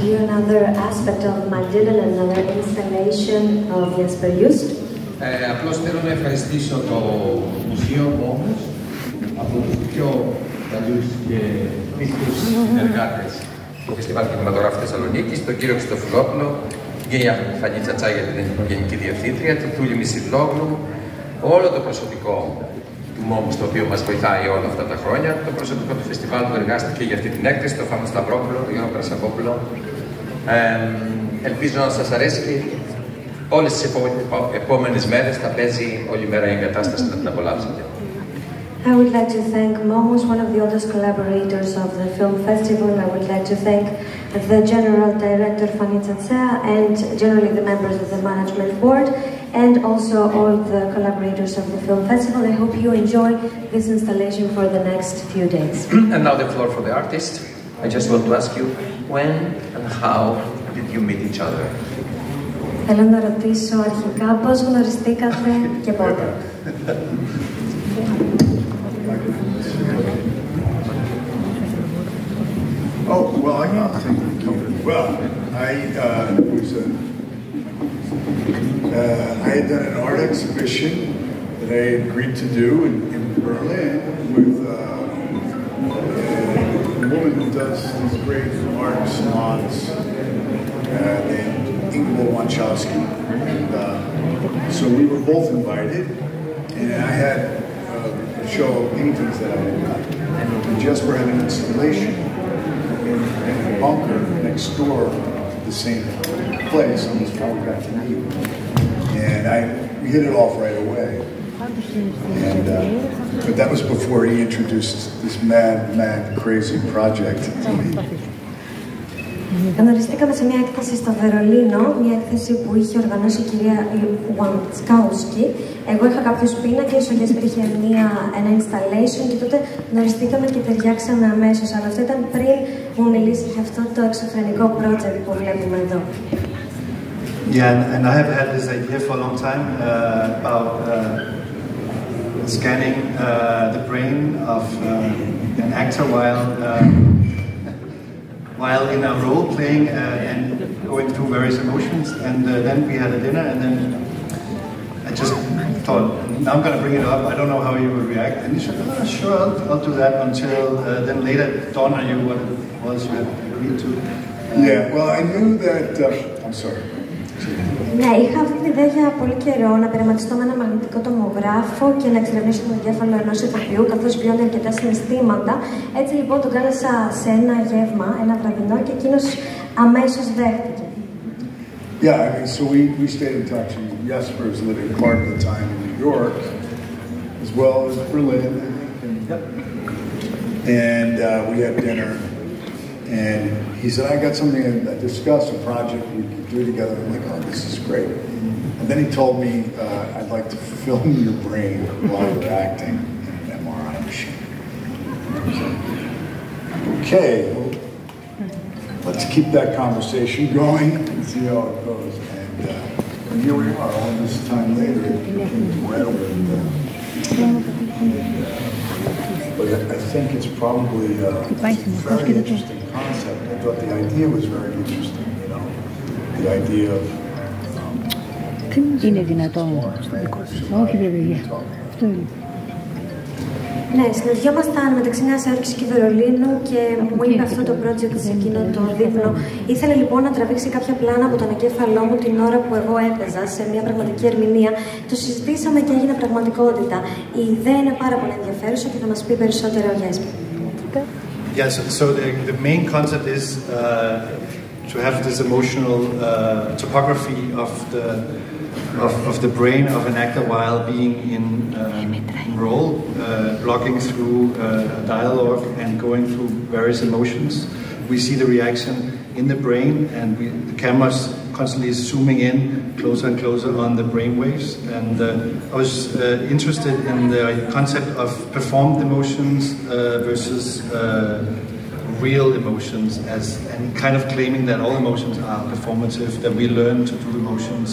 hear another aspect of Ματ Ντίλον, another installation of Γέσπερ Γιουστ. Απλώς θέλω να ευχαριστήσω το Μουσείο MOMus από τους πιο καλούς και πίστους συνεργάτες του Φεστιβάλ Κινηματογράφου Θεσσαλονίκης, τον κύριο Χριστοφυλόπουλο, την κυρία Φ.Κ.Θ για την Γενική Διευθύντρια, την Θούλη Μισιλόγλου, όλο το προσωπικό του MOMus, το οποίο μας βοηθάει όλα αυτά τα χρόνια, το προσωπικό του Φεστιβάλ που εργάστηκε για αυτή την έκθεση, το Φάνο Σταυρόπουλο, τον Γιώργο Πρασακόπουλο. Ελπίζω να σας αρέσει και όλες τις επόμενες μέρες θα παίζει όλη μέρα η εγκατάσταση να την απολαύσετε. I would like to thank MOMus, one of the oldest collaborators of the film festival. I would like to thank the General Director Φ.Κ.Θ and generally the members of the management board and also all the collaborators of the film festival. I hope you enjoy this installation for the next few days. And now the floor for the artist. I just want to ask you, when and how did you meet each other? Θέλω να ρωτήσω αρχικά πώς γνωριστήκατε και πότε. Oh, well, I got to I had done an art exhibition that I had agreed to do in Berlin with a woman who does these great art salons named Ingrid Wanchowski. And so we were both invited, and I had a show of paintings that I had done. And Gésper had an installation in a bunker next door to the same place, and that's how we got to meet. And we hit it off right away. And but that was before he introduced this mad, crazy project to me. Γνωριστήκαμε σε μια έκθεση στο Βερολίνο, μια έκθεση που είχε οργανώσει η κυρία Wanchowski. Εγώ είχα κάποιους πίνακες, ο Γέσπερ είχε ένα installation και τότε γνωριστήκαμε και ταιριάξαμε αμέσως. Αλλά αυτό ήταν πριν μου μιλήσει για αυτό το εξωφρενικό project που βλέπουμε εδώ. Yeah, and I have had this idea for a long time about scanning the brain of an actor while in a role playing and going through various emotions. And then we had a dinner, and then I just thought, now I'm going to bring it up. I don't know how you will react. And he said, oh, sure, I'll do that until then later dawned on you what it was you had agreed to. Yeah, well, I knew that, I'm sorry. Ναι, είχα αυτή την ιδέα για πολύ καιρό να πειραματιστώ με ένα μαγνητικό τομογράφο και να εξερευνήσω τον εγκέφαλο ενός ηθοποιού, καθώς βιώνει αρκετά συναισθήματα. Έτσι λοιπόν τον κάλεσα σε ένα γεύμα, ένα βραδινό, και εκείνος αμέσως δέχτηκε. Yeah, I mean, so we stayed in touch. Gésper was living part of the time in New York, as well as Berlin, I think. And we had dinner, and he said, I got something to discuss, a project we could do together. I'm like, oh, this is great. And then he told me, I'd like to film your brain while you're acting in an MRI machine. Okay, well, let's keep that conversation going and see how it goes. And here we are, all this time later, it became incredible. But I think it's probably a very interesting concept. I thought the idea was very interesting, you know, the idea of είναι δυνατόν στο δικό σας, όχι βέβαια. Αυτό είναι. Ναι, συναντιόμασταν μεταξύ Νέας Υόρκης και Βερολίνου και μου είπε αυτό το project σε εκείνο το δείπνο. Ήθελε λοιπόν να τραβήξει κάποια πλάνα από τον εγκέφαλό μου την ώρα που εγώ έπαιζα σε μια πραγματική ερμηνεία. Το συζητήσαμε και έγινε πραγματικότητα. Η ιδέα είναι πάρα πολύ ενδιαφέρουσα και θα μας πει περισσότερο ο Γέσπερ. Yes, so the main concept is to have this emotional topography of the brain of an actor while being in role, blocking through dialogue and going through various emotions. We see the reaction in the brain, and the camera's constantly zooming in closer and closer on the brain waves. And I was interested in the concept of performed emotions versus real emotions, and kind of claiming that all emotions are performative, that we learn to do emotions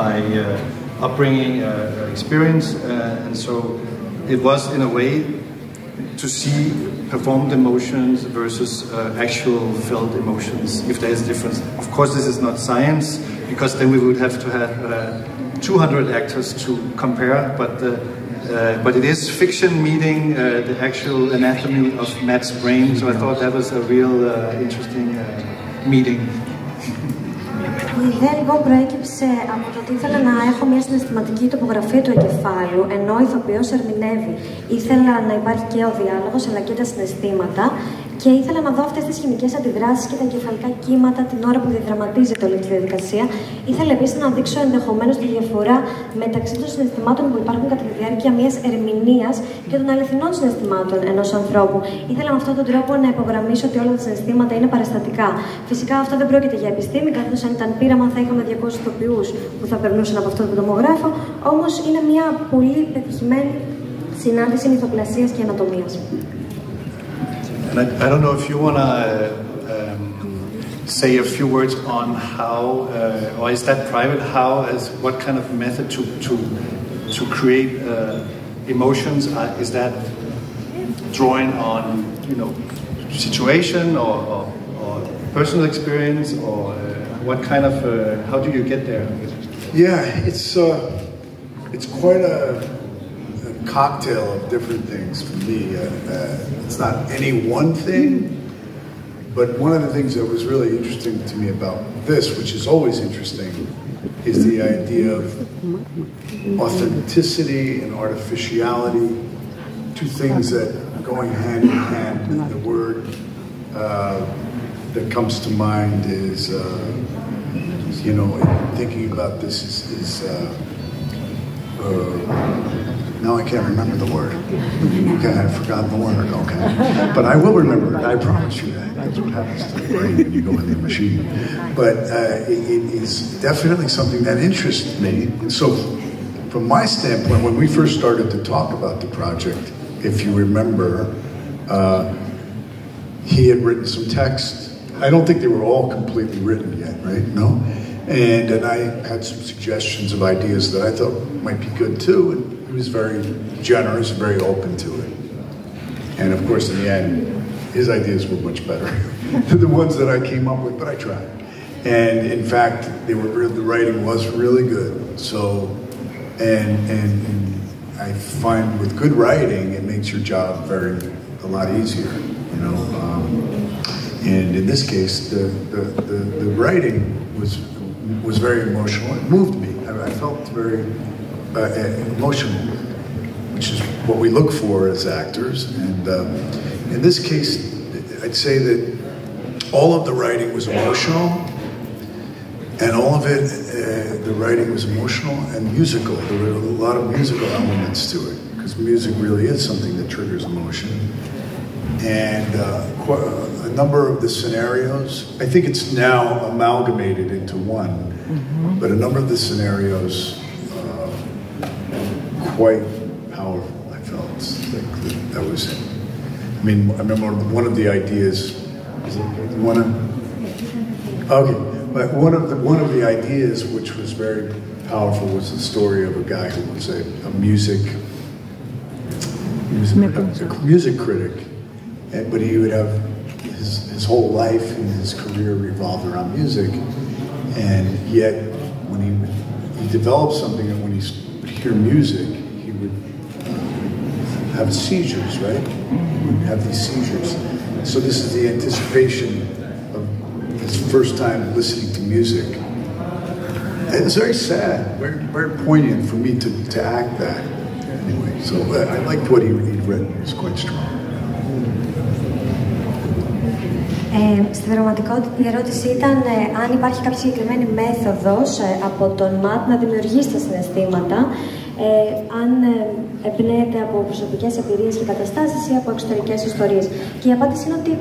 by upbringing, experience, and so it was in a way to see performed emotions versus actual felt emotions, if there is a difference. Of course, this is not science, because then we would have to have 200 actors to compare, but it is fiction meeting the actual anatomy of Matt's brain, so I thought that was a real interesting meeting. Η ιδέα λοιπόν προέκυψε από το ότι ήθελα να έχω μια συναισθηματική τοπογραφία του εγκεφάλου, ενώ ο ηθοποιός ερμηνεύει. Ήθελα να υπάρχει και ο διάλογος, αλλά και τα συναισθήματα, και ήθελα να δω αυτές τις χημικές αντιδράσεις και τα εγκεφαλικά κύματα την ώρα που διαδραματίζεται όλη τη διαδικασία. Ήθελα επίσης να δείξω ενδεχομένως τη διαφορά μεταξύ των συναισθημάτων που υπάρχουν κατά τη διάρκεια μιας ερμηνείας και των αληθινών συναισθημάτων ενός ανθρώπου. Ήθελα με αυτόν τον τρόπο να υπογραμμίσω ότι όλα τα συναισθήματα είναι παραστατικά. Φυσικά αυτό δεν πρόκειται για επιστήμη, καθώς αν ήταν πείραμα θα είχαμε 200 ηθοποιούς που θα περνούσαν από αυτόν τον τομογράφο. Όμως είναι μια πολύ πετυχημένη συνάντηση ηθοπλασίας και ανατομίας. And I don't know if you want to say a few words on how, or is that private? How, as what kind of method to create emotions? Is that drawing on, you know, situation or personal experience, or what kind of? How do you get there? Yeah, it's quite a cocktail of different things for me. It's not any one thing, but one of the things that was really interesting to me about this, which is always interesting, is the idea of authenticity and artificiality, two things that are going hand in hand. The word that comes to mind is, you know, thinking about this is now I can't remember the word. Okay, I've forgotten the word, okay. But I will remember it, I promise you that. That's what happens to the brain when you go in the machine. But it is definitely something that interests me. And so, from my standpoint, when we first started to talk about the project, if you remember, he had written some text. I don't think they were all completely written yet, right? No? And I had some suggestions of ideas that I thought might be good too. And he was very generous, very open to it. And of course, in the end, his ideas were much better than the ones that I came up with, but I tried. And in fact, the writing was really good. So, and I find with good writing, it makes your job a lot easier, you know. And in this case, the writing was very emotional. It moved me. I felt very emotional, which is what we look for as actors. And in this case, I'd say that all of the writing was emotional, and all of it, the writing was emotional and musical. There were a lot of musical elements to it, because music really is something that triggers emotion. And a number of the scenarios, I think it's now amalgamated into one, but a number of the scenarios quite powerful, I felt. Like that was, I mean, I remember one of the ideas, you want to? Okay, but one of the ideas which was very powerful was the story of a guy who was a music critic, but he would have his whole life and his career revolved around music, and yet when he developed something, and when he would hear music, he would have seizures, right? He would have these seizures. So this is the anticipation of his first time listening to music. It was very sad, very poignant for me to act that. Anyway, so I liked what he'd written. It was quite strong. Στη πραγματικότητα η ερώτηση ήταν αν υπάρχει κάποια συγκεκριμένη μέθοδος από τον Ματ να δημιουργήσει τα συναισθήματα, αν εμπνέεται από προσωπικές εμπειρίες και καταστάσεις ή από εξωτερικές ιστορίες. Και η απάντηση είναι ότι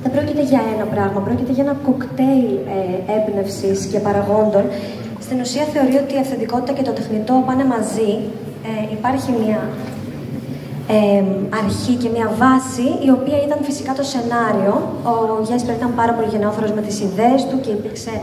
δεν πρόκειται για ένα πράγμα, πρόκειται για ένα κοκτέιλ έμπνευσης και παραγόντων. Στην ουσία θεωρεί ότι η αυθεντικότητα και το τεχνητό πάνε μαζί. Υπάρχει μια αρχή και μια βάση, η οποία ήταν φυσικά το σενάριο. Ο Γέσπερ ήταν πάρα πολύ γενναιόφερος με τις ιδέες του και υπήρξε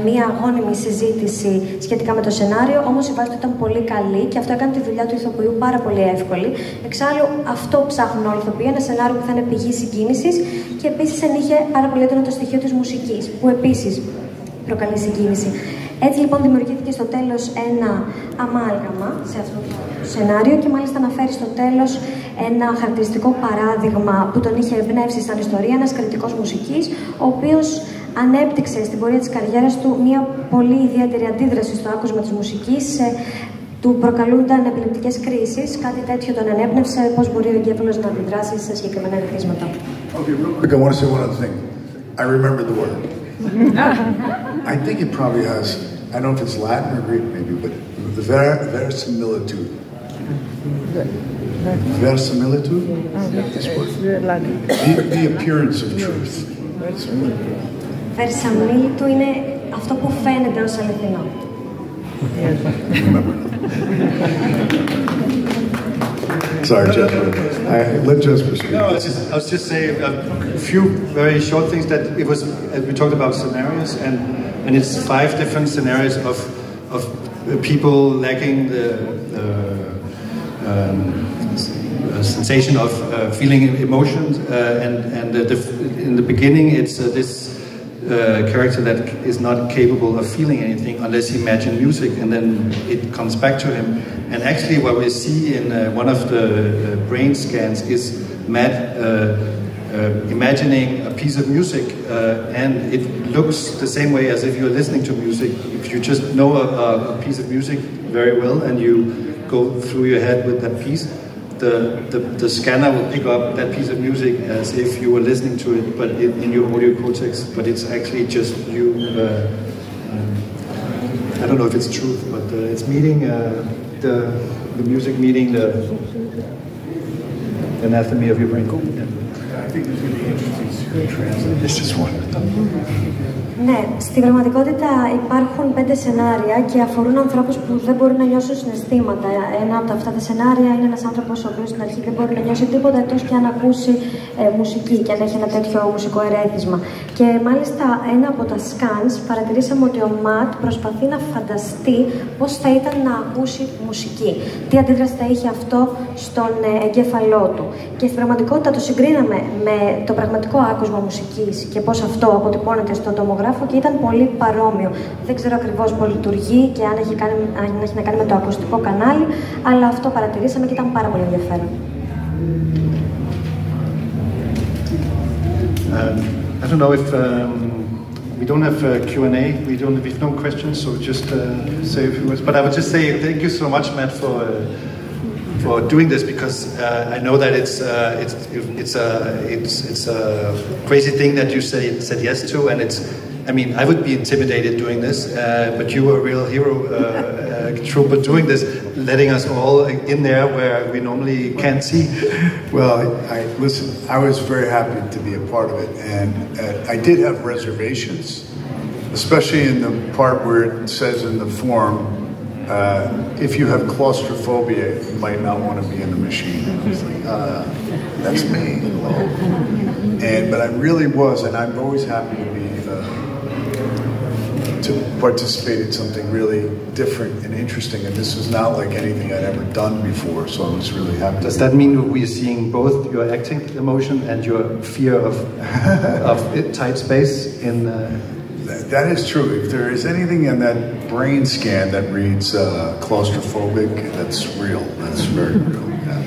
μια γόνιμη συζήτηση σχετικά με το σενάριο, όμως η βάση του ήταν πολύ καλή και αυτό έκανε τη δουλειά του ηθοποιού πάρα πολύ εύκολη. Εξάλλου, αυτό ψάχνουν όλοι οι ηθοποιοί, ένα σενάριο που θα είναι πηγή συγκίνησης και επίσης ενείχε πάρα πολύ έντονο το στοιχείο της μουσικής, που επίσης προκαλεί συγκίνηση. Έτσι λοιπόν δημιουργήθηκε στο τέλος ένα αμάλγαμα σε αυτό το σενάριο και μάλιστα αναφέρει στο τέλος ένα χαρακτηριστικό παράδειγμα που τον είχε εμπνεύσει σαν ιστορία, ένας κριτικός μουσικής, ο οποίος ανέπτυξε στην πορεία της καριέρας του μια πολύ ιδιαίτερη αντίδραση στο άκουσμα της μουσικής, του προκαλούνταν επιληπτικές κρίσεις, κάτι τέτοιο τον ενέπνευσε, πώς μπορεί ο εγκέφαλος να αντιδράσει σε συγκεκριμένα ερεθίσματα. Okay, real quick, I want to say one other thing. I remember the word. I think it probably has, I don't know if it's Latin or Greek maybe, but the verisimilitude. Verisimilitude? This word. The appearance of truth. Verisimilitude είναι αυτό που φαίνεται ως αληθινό. Sorry, Jesper. Let Jesper speak. No, I was just saying a few very short things that it was. We talked about scenarios, and it's 5 different scenarios of people lacking the sensation of feeling emotions, and in the beginning it's this. Character that is not capable of feeling anything unless he imagines music, and then it comes back to him. And actually what we see in one of the brain scans is Matt imagining a piece of music, and it looks the same way as if you're listening to music. If you just know a piece of music very well and you go through your head with that piece, the scanner will pick up that piece of music as if you were listening to it, but in your audio cortex. But it's actually just you. I don't know if it's truth, but it's meeting the music meeting the anatomy of your brain. I think it's going to be interesting to translate. This is one. Ναι, στην πραγματικότητα υπάρχουν 5 σενάρια και αφορούν ανθρώπους που δεν μπορούν να νιώσουν συναισθήματα. Ένα από αυτά τα σενάρια είναι ένας άνθρωπος ο οποίος στην αρχή δεν μπορεί να νιώσει τίποτα εκτός και αν ακούσει μουσική και αν έχει ένα τέτοιο μουσικό ερέθισμα. Και μάλιστα ένα από τα σκάνς παρατηρήσαμε ότι ο Ματ προσπαθεί να φανταστεί πώς θα ήταν να ακούσει μουσική. Τι αντίδραση θα είχε αυτό στον εγκέφαλό του. Και στην πραγματικότητα το συγκρίναμε με το πραγματικό άκουσμα μουσικής και πώς αυτό αποτυπώνεται στον τομογράφο και ήταν πολύ παρόμοιο. Δεν ξέρω ακριβώς πώς λειτουργεί και αν έχει να κάνει με το ακουστικό κανάλι, αλλά αυτό παρατηρήσαμε και ήταν πάρα πολύ ενδιαφέρον. I don't know if we don't have Q&A, we have no questions, so just say a few words. But I would just say thank you so much, Matt, for doing this, because I know that it's a crazy thing that you said yes to, and I mean, I would be intimidated doing this, but you were a real hero trooper doing this, letting us all in there where we normally can't see. Well, listen, I was very happy to be a part of it, and I did have reservations, especially in the part where it says in the form, if you have claustrophobia, you might not want to be in the machine. I was like, that's me. But I really was, and I'm always happy to participate in something really different and interesting, and this was not like anything I'd ever done before, so I was really happy. Does that mean we're seeing both your acting emotion and your fear of tight space in... That is true. If there is anything in that brain scan that reads claustrophobic, that's real. That's very real. Yeah.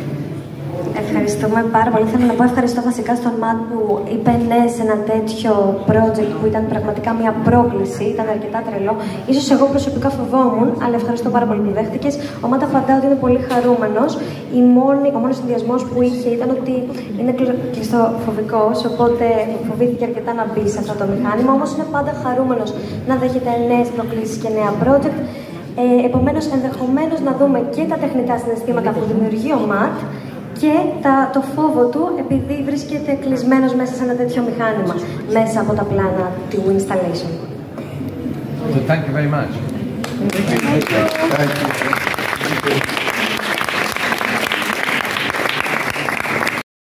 Ευχαριστούμε πάρα πολύ. Θέλω να πω ευχαριστώ βασικά στον Ματ που είπε ναι σε ένα τέτοιο project που ήταν πραγματικά μια πρόκληση, ήταν αρκετά τρελό. Ίσως εγώ προσωπικά φοβόμουν, αλλά ευχαριστώ πάρα πολύ που δέχτηκες. Ο Ματ απαντά ότι είναι πολύ χαρούμενος. Ο μόνος συνδυασμός που είχε ήταν ότι είναι κλειστοφοβικός, οπότε φοβήθηκε αρκετά να μπει σε αυτό το μηχάνημα. Όμως είναι πάντα χαρούμενος να δέχεται νέες προκλήσεις και νέα project. Επομένως, ενδεχομένως να δούμε και τα τεχνητά συναισθήματα που δημιουργεί ο Ματ και το φόβο του επειδή βρίσκεται κλεισμένος μέσα σε ένα τέτοιο μηχάνημα, μέσα από τα πλάνα του installation. So thank you very much. Thank you.